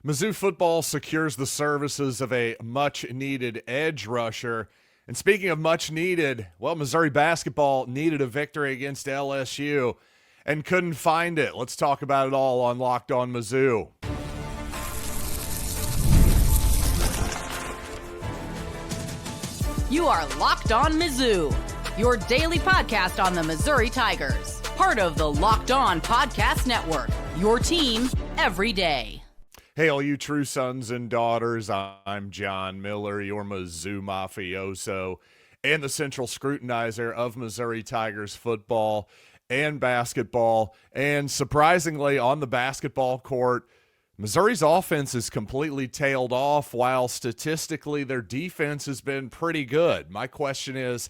Mizzou football secures the services of a much-needed edge rusher. And speaking of much needed, well, Missouri basketball needed a victory against LSU and couldn't find it. Let's talk about it all on Locked On Mizzou. You are Locked On Mizzou, your daily podcast on the Missouri Tigers. Part of the Locked On Podcast Network, your team every day. Hey, all you true sons and daughters, I'm John Miller, your Mizzou mafioso and the central scrutinizer of Missouri Tigers football and basketball. And surprisingly, on the basketball court, Missouri's offense is completely tailed off, while statistically their defense has been pretty good. My question is,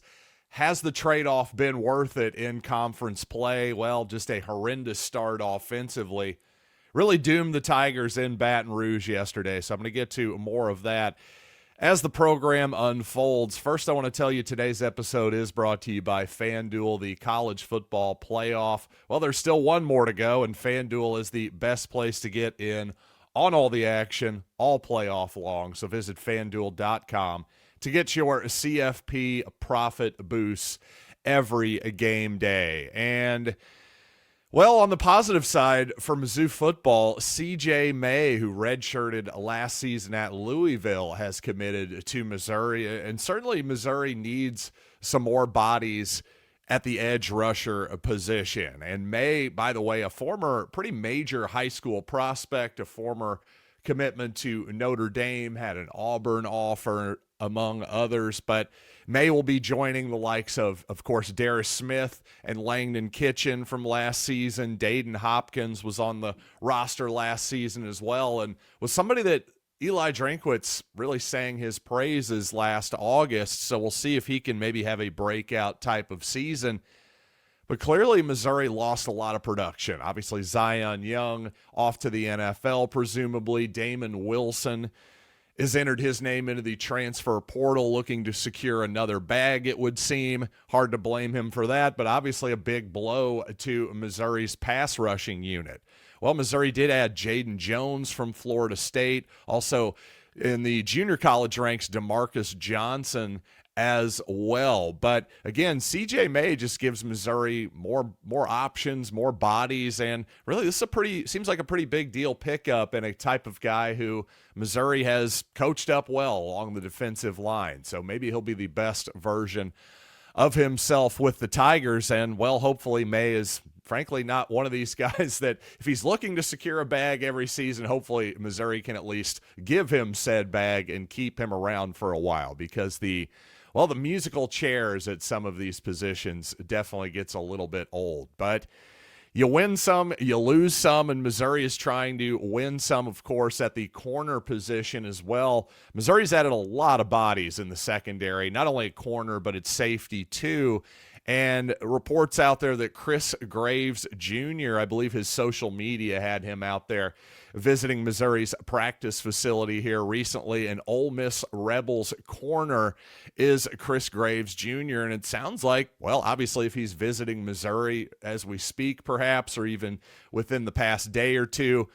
has the trade-off been worth it in conference play? Well, just a horrendous start offensively really doomed the Tigers in Baton Rouge yesterday, so I'm going to get to more of that as the program unfolds. First, I want to tell you today's episode is brought to you by FanDuel, the college football playoff. Well, there's still one more to go, and FanDuel is the best place to get in on all the action, all playoff long. So visit FanDuel.com to get your CFP profit boosts every game day. And well, on the positive side for Mizzou football, C.J. May, who redshirted last season at Louisville, has committed to Missouri. And certainly Missouri needs some more bodies at the edge rusher position. And May, by the way, a former pretty major high school prospect, a former commitment to Notre Dame, had an Auburn offer, among others, but May will be joining the likes of course, Darius Smith and Langdon Kitchen from last season. Dayton Hopkins was on the roster last season as well, and was somebody that Eli Drinkwitz really sang his praises last August, so we'll see if he can maybe have a breakout type of season. But clearly Missouri lost a lot of production. Obviously Zion Young off to the NFL, presumably. Damon Wilson has entered his name into the transfer portal looking to secure another bag, it would seem. Hard to blame him for that, but obviously a big blow to Missouri's pass rushing unit. Well, Missouri did add Jaden Jones from Florida State. Also in the junior college ranks, DeMarcus Johnson as well. But again, C.J. May just gives Missouri more options, more bodies, and really this is seems like a pretty big deal pickup and a type of guy who Missouri has coached up well along the defensive line. So maybe he'll be the best version of himself with the Tigers. And well, hopefully May is frankly not one of these guys that if he's looking to secure a bag every season, hopefully Missouri can at least give him said bag and keep him around for a while, because the musical chairs at some of these positions definitely gets a little bit old. But you win some, you lose some, and Missouri is trying to win some, of course, at the corner position as well. Missouri's added a lot of bodies in the secondary, not only at corner, but at safety too. And reports out there that Chris Graves Jr., I believe his social media had him out there visiting Missouri's practice facility here recently. An Ole Miss Rebels corner is Chris Graves Jr., and it sounds like, well, obviously if he's visiting Missouri as we speak perhaps, or even within the past day or two,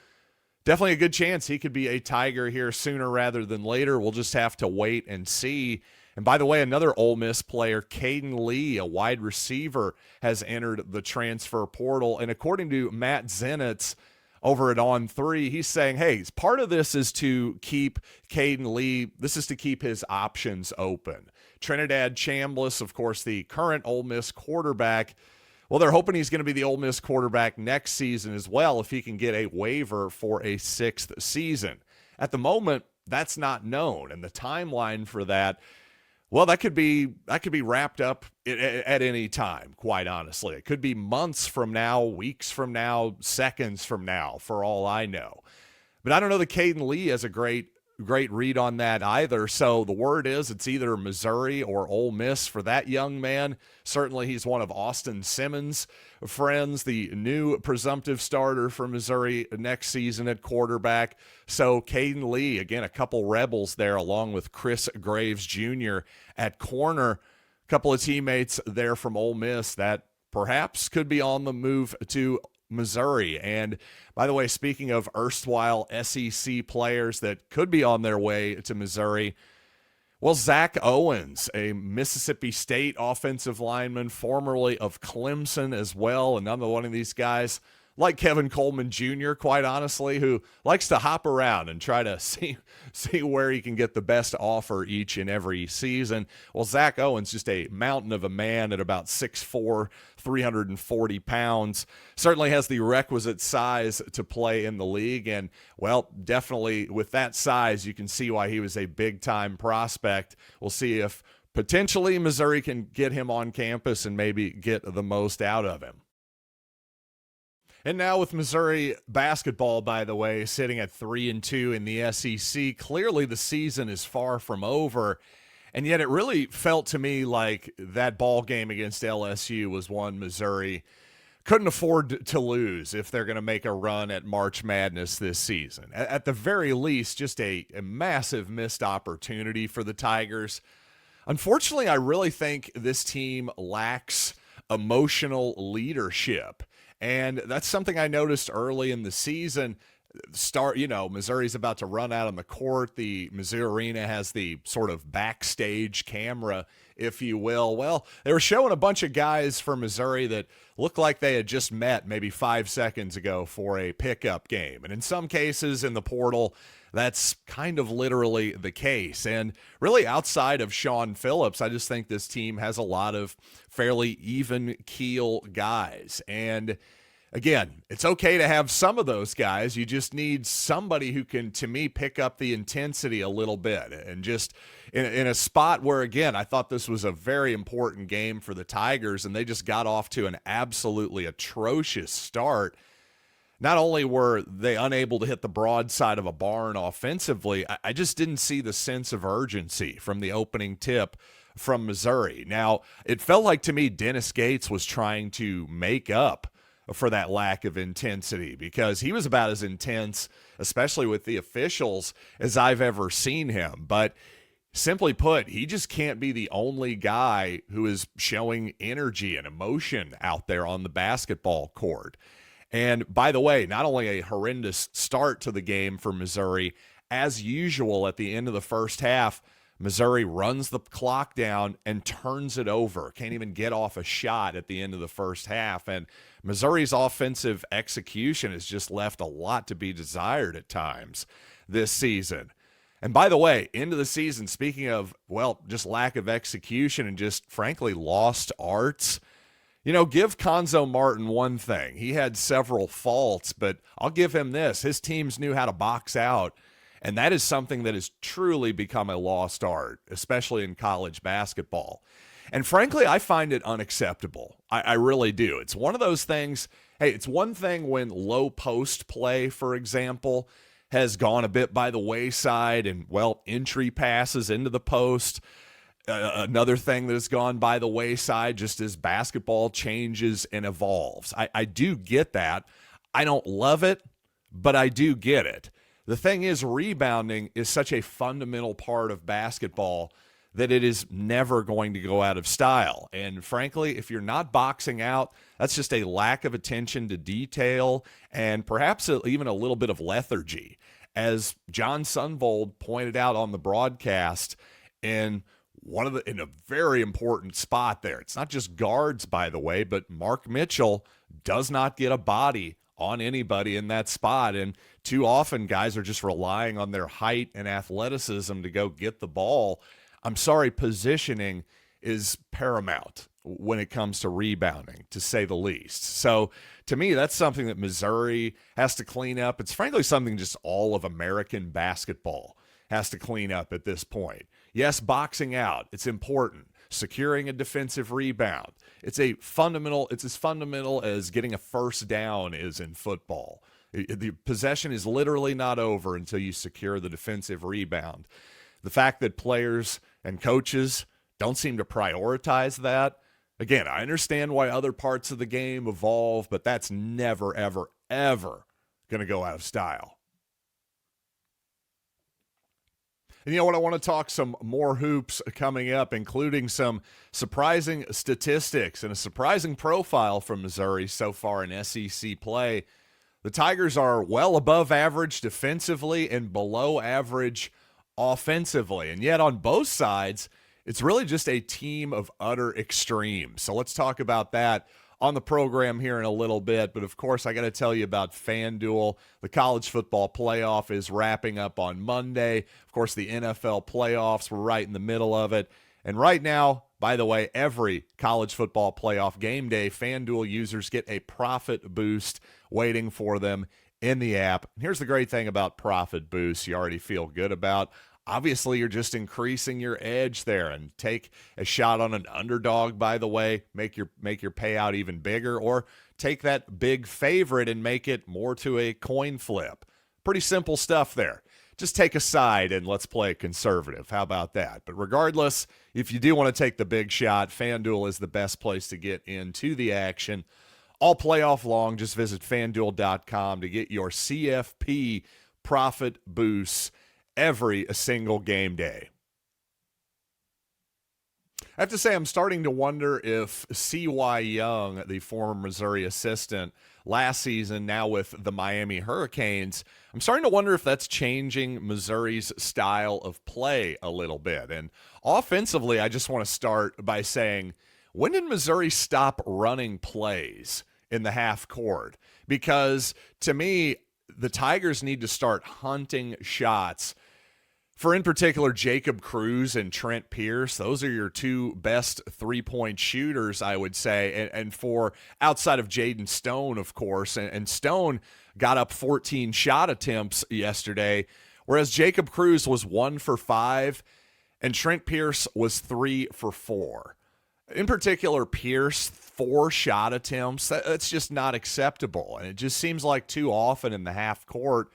definitely a good chance he could be a Tiger here sooner rather than later. We'll just have to wait and see. And by the way, another Ole Miss player, Cayden Lee, a wide receiver, has entered the transfer portal. And according to Matt Zenitz over at On3, he's saying, hey, part of this is to keep Cayden Lee, this is to keep his options open. Trinidad Chambliss, of course, the current Ole Miss quarterback, well, they're hoping he's going to be the Ole Miss quarterback next season as well if he can get a waiver for a sixth season. At the moment, that's not known, and the timeline for that, well, that could be wrapped up at any time, quite honestly. It could be months from now, weeks from now, seconds from now, for all I know. But I don't know that Cayden Lee has a great read on that either. So the word is it's either Missouri or Ole Miss for that young man. Certainly he's one of Austin Simmons' friends, the new presumptive starter for Missouri next season at quarterback. So Cayden Lee, again, a couple Rebels there along with Chris Graves Jr. at corner. A couple of teammates there from Ole Miss that perhaps could be on the move to Missouri. And by the way, speaking of erstwhile SEC players that could be on their way to Missouri, well, Zack Owens, a Mississippi State offensive lineman, formerly of Clemson as well, another one of these guys, like Kevin Coleman Jr., quite honestly, who likes to hop around and try to see where he can get the best offer each and every season. Well, Zack Owens, just a mountain of a man at about 6'4", 340 pounds, certainly has the requisite size to play in the league. And, well, definitely with that size, you can see why he was a big-time prospect. We'll see if potentially Missouri can get him on campus and maybe get the most out of him. And now with Missouri basketball, by the way, sitting at 3-2 in the SEC, clearly the season is far from over. And yet it really felt to me like that ball game against LSU was one Missouri couldn't afford to lose if they're going to make a run at March Madness this season. At the very least, just a massive missed opportunity for the Tigers. Unfortunately, I really think this team lacks emotional leadership. And that's something I noticed early in the season. Missouri's about to run out on the court. The Mizzou Arena has the sort of backstage camera, if you will. Well, they were showing a bunch of guys from Missouri that looked like they had just met maybe 5 seconds ago for a pickup game. And in some cases in the portal, that's kind of literally the case. And really outside of Sean Phillips, I just think this team has a lot of fairly even keel guys. And again, it's okay to have some of those guys. You just need somebody who can, to me, pick up the intensity a little bit. And just in a spot where, again, I thought this was a very important game for the Tigers, and they just got off to an absolutely atrocious start. Not only were they unable to hit the broadside of a barn offensively, I just didn't see the sense of urgency from the opening tip from Missouri. Now, it felt like to me Dennis Gates was trying to make up for that lack of intensity, because he was about as intense, especially with the officials, as I've ever seen him. But simply put, he just can't be the only guy who is showing energy and emotion out there on the basketball court. And by the way, not only a horrendous start to the game for Missouri, as usual at the end of the first half, Missouri runs the clock down and turns it over. Can't even get off a shot at the end of the first half. And Missouri's offensive execution has just left a lot to be desired at times this season. And by the way, into the season, speaking of, well, just lack of execution and just frankly lost arts, give Konzo Martin one thing. He had several faults, but I'll give him this. His teams knew how to box out, and that is something that has truly become a lost art, especially in college basketball. And frankly, I find it unacceptable. I really do. It's one of those things. Hey, it's one thing when low post play, for example, has gone a bit by the wayside and, well, entry passes into the post. Another thing that has gone by the wayside just as basketball changes and evolves. I do get that. I don't love it, but I do get it. The thing is, rebounding is such a fundamental part of basketball that it is never going to go out of style. And frankly, if you're not boxing out, that's just a lack of attention to detail and perhaps even a little bit of lethargy. As John Sunvold pointed out on the broadcast, in a very important spot there. It's not just guards, by the way, but Mark Mitchell does not get a body on anybody in that spot. And too often guys are just relying on their height and athleticism to go get the ball. I'm sorry, positioning is paramount when it comes to rebounding, to say the least. So to me, that's something that Missouri has to clean up. It's frankly something just all of American basketball has to clean up at this point. Yes, boxing out, it's important. Securing a defensive rebound, it's as fundamental as getting a first down is in football. The possession is literally not over until you secure the defensive rebound. The fact that players and coaches don't seem to prioritize that, again, I understand why other parts of the game evolve, but that's never, ever, ever going to go out of style. And you know what? I want to talk some more hoops coming up, including some surprising statistics and a surprising profile from Missouri so far in SEC play. The Tigers are well above average defensively and below average offensively. And yet on both sides, it's really just a team of utter extremes. So let's talk about that on the program here in a little bit. But of course, I got to tell you about FanDuel. The college football playoff is wrapping up on Monday. Of course, the NFL playoffs were right in the middle of it. And right now, by the way, every college football playoff game day, FanDuel users get a profit boost waiting for them in the app. And here's the great thing about profit boosts you already feel good about. Obviously, you're just increasing your edge there, and take a shot on an underdog, by the way, make your payout even bigger, or take that big favorite and make it more to a coin flip. Pretty simple stuff there. Just take a side and let's play conservative. How about that? But regardless, if you do want to take the big shot, FanDuel is the best place to get into the action. All playoff long, just visit FanDuel.com to get your CFP profit boosts every single game day. I have to say, I'm starting to wonder if C.Y. Young, the former Missouri assistant last season, now with the Miami Hurricanes, I'm starting to wonder if that's changing Missouri's style of play a little bit. And offensively, I just want to start by saying, when did Missouri stop running plays in the half court? Because to me, the Tigers need to start hunting shots for, in particular, Jacob Cruz and Trent Pierce. Those are your two best three-point shooters, I would say. And for outside of Jaden Stone, of course. And Stone got up 14 shot attempts yesterday, whereas Jacob Cruz was 1 for 5 and Trent Pierce was 3 for 4. In particular, Pierce, 4 shot attempts. That's just not acceptable. And it just seems like too often in the half court,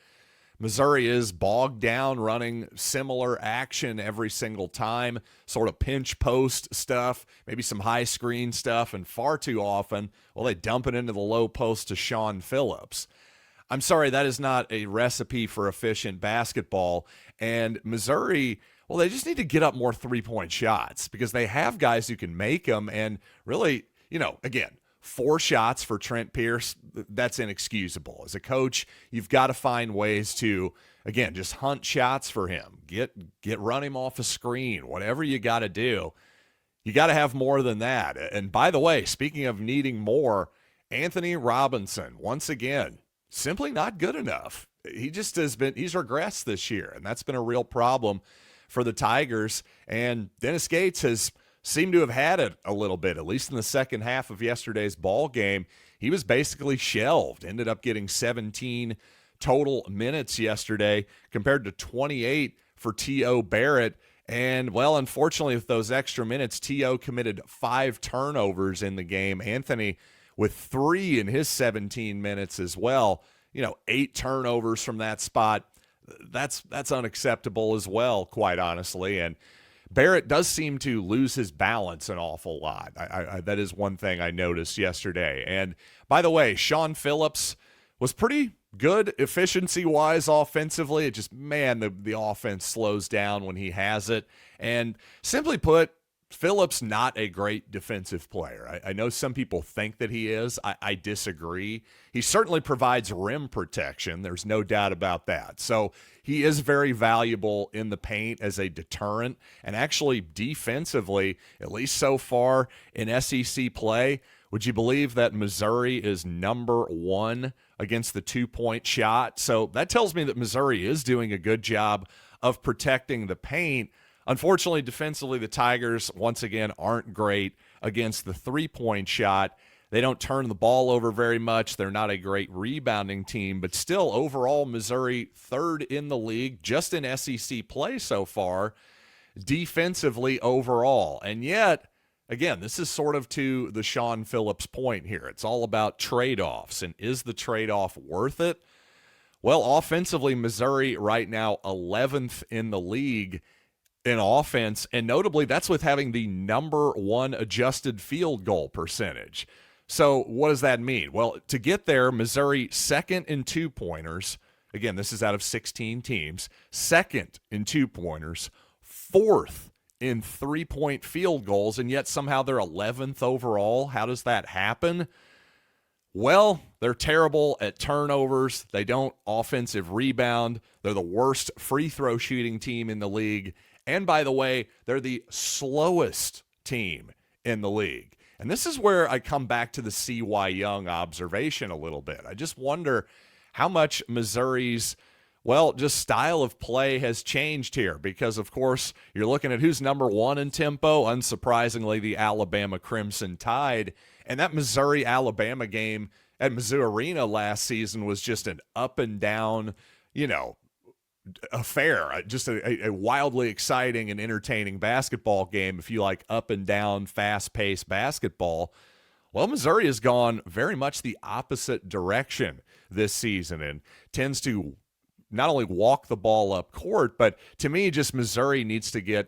Missouri is bogged down running similar action every single time, sort of pinch post stuff, maybe some high screen stuff, and far too often, well, they dump it into the low post to Sean Phillips. I'm sorry, that is not a recipe for efficient basketball. And Missouri, well, they just need to get up more three-point shots because they have guys who can make them. And really, again, 4 shots for Trent Pierce, that's inexcusable. As a coach, you've got to find ways to, again, just hunt shots for him. Get run him off a screen, whatever you got to do. You got to have more than that. And by the way, speaking of needing more, Anthony Robinson, once again, simply not good enough. He's regressed this year, and that's been a real problem for the Tigers. And Dennis Gates has seemed to have had it a little bit, at least in the second half of yesterday's ball game. He was basically shelved, ended up getting 17 total minutes yesterday compared to 28 for T.O. Barrett. And, well, unfortunately, with those extra minutes, T.O. committed 5 turnovers in the game. Anthony with 3 in his 17 minutes as well. 8 turnovers from that spot. That's unacceptable as well, quite honestly. And Barrett does seem to lose his balance an awful lot. That is one thing I noticed yesterday. And by the way, Sean Phillips was pretty good efficiency-wise offensively. It just, the offense slows down when he has it. And simply put, Phillips not a great defensive player. I know some people think that he is. I disagree. He certainly provides rim protection. There's no doubt about that. So he is very valuable in the paint as a deterrent. And actually defensively, at least so far in SEC play, would you believe that Missouri is number 1 against the 2-point shot? So that tells me that Missouri is doing a good job of protecting the paint. Unfortunately, defensively, the Tigers, once again, aren't great against the 3-point shot. They don't turn the ball over very much. They're not a great rebounding team, but still, overall, Missouri 3rd in the league, just in SEC play so far, defensively overall. And yet, again, this is sort of to the Sean Phillips point here. It's all about trade-offs, and is the trade-off worth it? Well, offensively, Missouri right now 11th in the league in offense, and notably that's with having the number 1 adjusted field goal percentage. So what does that mean? Well, to get there, Missouri 2nd in 2-pointers, Again, this is out of 16 teams. Second in two-pointers. Fourth in three-point field goals, and yet somehow they're 11th overall. How does that happen? Well, they're terrible at turnovers. They don't offensive rebound. They're the worst free throw shooting team in the league. And by the way, they're the slowest team in the league. And this is where I come back to the C.Y. Young observation a little bit. I just wonder how much Missouri's, well, just style of play has changed here because, of course, you're looking at who's number one in tempo. Unsurprisingly, the Alabama Crimson Tide. And that Missouri-Alabama game at Mizzou Arena last season was just an up and down, affair. Just a wildly exciting and entertaining basketball game if you like up and down, fast-paced basketball. Well, Missouri has gone very much the opposite direction this season and tends to not only walk the ball up court, but to me, just Missouri needs to get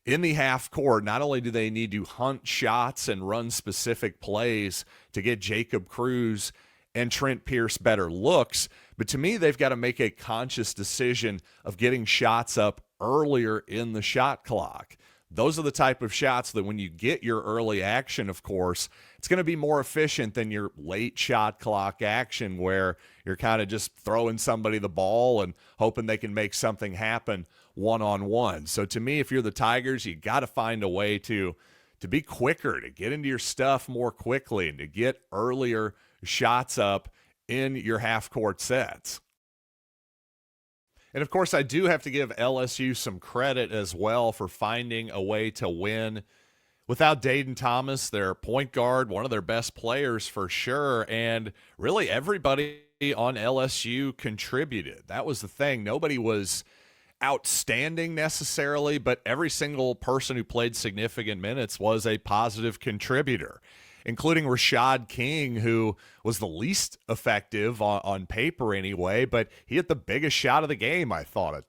in the half court. Not only do they need to hunt shots and run specific plays to get Jacob Cruz and Trent Pierce better looks, but to me, they've got to make a conscious decision of getting shots up earlier in the shot clock. Those are the type of shots that when you get your early action, of course, it's going to be more efficient than your late shot clock action where you're kind of just throwing somebody the ball and hoping they can make something happen one-on-one. So to me, if you're the Tigers, you got to find a way to be quicker, to get into your stuff more quickly, and to get earlier shots up in your half-court sets. And, of course, I do have to give LSU some credit as well for finding a way to win without Cayden Thomas, their point guard, one of their best players for sure, and really everybody on LSU contributed. That was the thing. Nobody was outstanding necessarily, but every single person who played significant minutes was a positive contributor, including Rashad King, who was the least effective on paper anyway, but he hit the biggest shot of the game, I thought.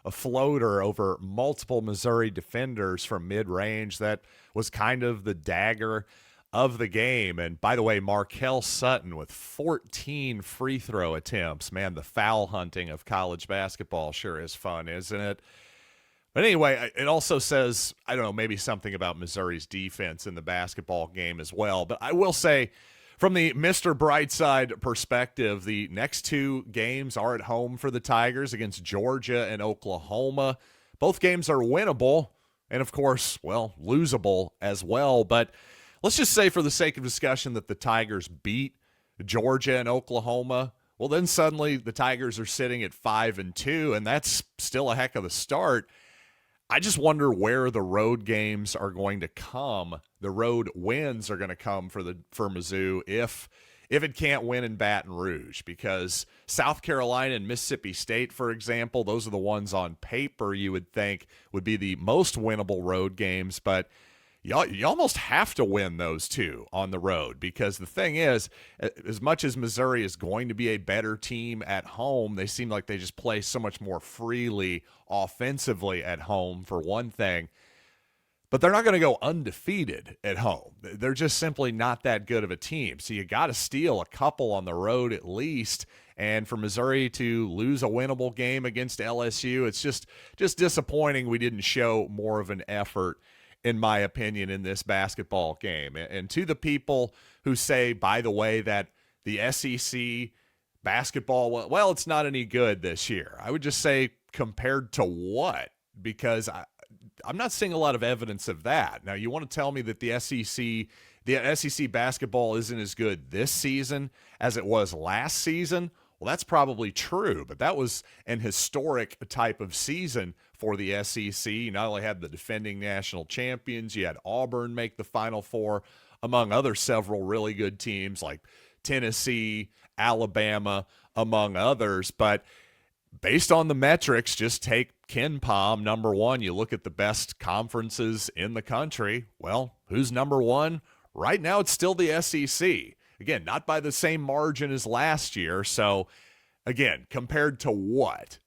A floater over multiple Missouri defenders from mid-range that was kind of the dagger of the game. And by the way, Markel Sutton with 14 free throw attempts. Man, the foul hunting of college basketball sure is fun, isn't it? But anyway, it also says, I don't know, maybe something about Missouri's defense in the basketball game as well. But I will say, from the Mr. Brightside perspective, the next two games are at home for the Tigers against Georgia and Oklahoma. Both games are winnable and, of course, well, losable as well. But let's just say for the sake of discussion that the Tigers beat Georgia and Oklahoma. Well, then suddenly the Tigers are sitting at 5-2, and that's still a heck of a start. I just wonder where the road games are going to come. The road wins are going to come for Mizzou if it can't win in Baton Rouge, because South Carolina and Mississippi State, for example, those are the ones on paper you would think would be the most winnable road games, but you almost have to win those two on the road, because the thing is, as much as Missouri is going to be a better team at home, they seem like they just play so much more freely offensively at home, for one thing. But they're not going to go undefeated at home. They're just simply not that good of a team. So you got to steal a couple on the road at least. And for Missouri to lose a winnable game against LSU, it's just disappointing we didn't show more of an effort, in my opinion, in this basketball game. And to the people who say, by the way, that the SEC basketball, well, it's not any good this year, I would just say, compared to what? Because I'm not seeing a lot of evidence of that. Now, you want to tell me that the SEC basketball isn't as good this season as it was last season? Well, that's probably true, but that was an historic type of season for the SEC. You not only had the defending national champions, you had Auburn make the Final Four, among other several really good teams like Tennessee, Alabama, among others. But based on the metrics, just take Ken Pom, number one. You look at the best conferences in the country. Well, who's number one? Right now, it's still the SEC. Again, not by the same margin as last year. So, again, compared to what?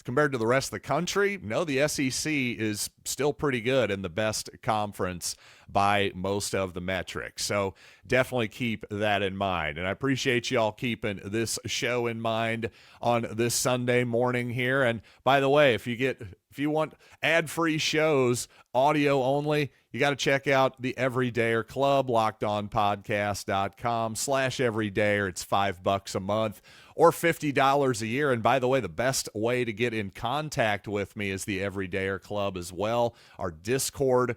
Compared to the rest of the country? No, the SEC is still pretty good in the best conference by most of the metrics. So definitely keep that in mind. And I appreciate y'all keeping this show in mind on this Sunday morning here. And by the way, if you want ad-free shows, audio only, you got to check out the Everydayer Club, lockedonpodcast.com/everydayer. It's $5 a month or $50 a year. And by the way, the best way to get in contact with me is the Everydayer Club as well. Our Discord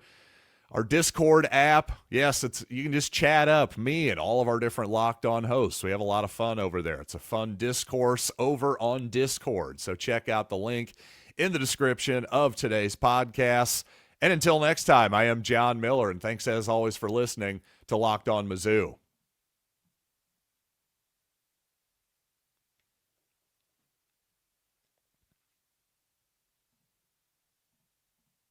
app. Yes, you can just chat up me and all of our different Locked On hosts. We have a lot of fun over there. It's a fun discourse over on Discord. So check out the link in the description of today's podcast. And until next time, I am John Miller, and thanks as always for listening to Locked On Mizzou.